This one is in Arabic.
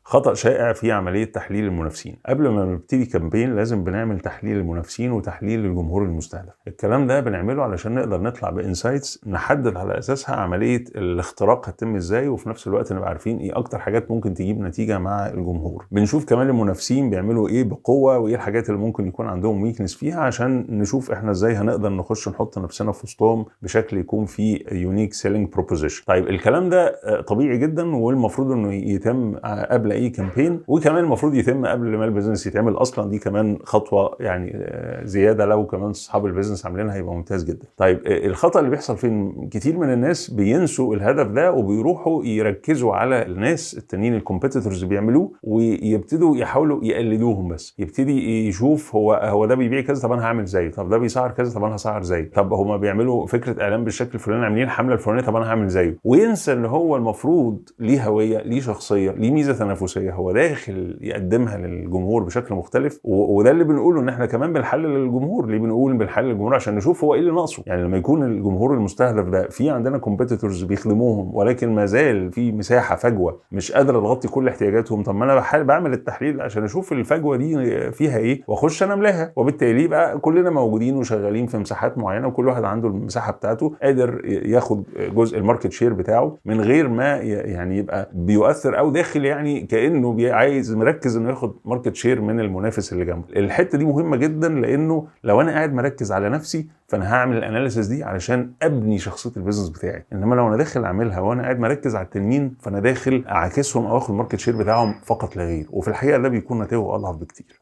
خطأ شائع في عملية تحليل المنافسين. قبل ما نبتدي كامبين لازم بنعمل تحليل المنافسين وتحليل الجمهور المستهدف. الكلام ده بنعمله علشان نقدر نطلع بانسايتس نحدد على اساسها عملية الاختراق هتتم ازاي، وفي نفس الوقت نبقى عارفين ايه اكتر حاجات ممكن تجيب نتيجة مع الجمهور. بنشوف كمان المنافسين بيعملوا ايه بقوة وايه الحاجات اللي ممكن يكون عندهم ويكنس فيها، عشان نشوف احنا ازاي هنقدر نخش نحط نفسنا في وسطهم بشكل يكون فيه يونيك سيلينج بروبوزيشن. طيب الكلام ده طبيعي جدا، والمفروض انه يتم قبل اي كامبين، وكمان المفروض يتم قبل ما البيزنس يتعمل اصلا. دي كمان خطوه يعني زياده، لو كمان اصحاب البيزنس عاملينها هيبقى ممتاز جدا. طيب الخطا اللي بيحصل فين؟ كتير من الناس بينسوا الهدف ده وبيروحوا يركزوا على الناس التانيين الكومبيتيتورز بيعملوه، ويبتدوا يحاولوا يقلدوهم. بس يبتدي يشوف هو ده بيبيع كذا، طب انا هعمل زيه. طب ده بيسعر كذا، طب انا هسعر زيه. طب هما بيعملوا فكره اعلان بالشكل الفلاني، عاملين الحمله الفلانيه، طب انا هعمل زيه. وينسى ان هو المفروض ليه هويه، ليه شخصيه، ليه ميزه تنافسيه، هو داخل يقدمها للجمهور بشكل مختلف. وده اللي بنقوله، ان احنا كمان بنحلل الجمهور. ليه بنقول بنحلل الجمهور؟ عشان نشوف هو ايه اللي ناقصه. يعني لما يكون الجمهور المستهدف ده في عندنا كومبيتيتورز بيخدموهم، ولكن ما زال في مساحه فجوه مش قادره تغطي كل احتياجاتهم، طب ما انا بعمل التحليل عشان اشوف الفجوه دي فيها ايه واخش انا املاها. وبالتالي يبقى كلنا موجودين وشغالين في مساحات معينه، وكل واحد عنده المساحه بتاعته، قادر ياخد جزء الماركت شير بتاعه من غير ما يعني يبقى بيؤثر او داخل يعني كانه عايز مركز انه ياخد ماركت شير من المنافس اللي جنبه. الحته دي مهمه جدا، لانه لو انا قاعد مركز على نفسي فانا هعمل الاناليسيس دي علشان ابني شخصيه البيزنس بتاعي. انما لو انا داخل اعملها وانا قاعد مركز على التنين، فانا داخل اعاكسهم او اخد الماركت شير بتاعهم فقط لا غير، وفي الحقيقه ده بيكون نتائجه اضعف بكتير.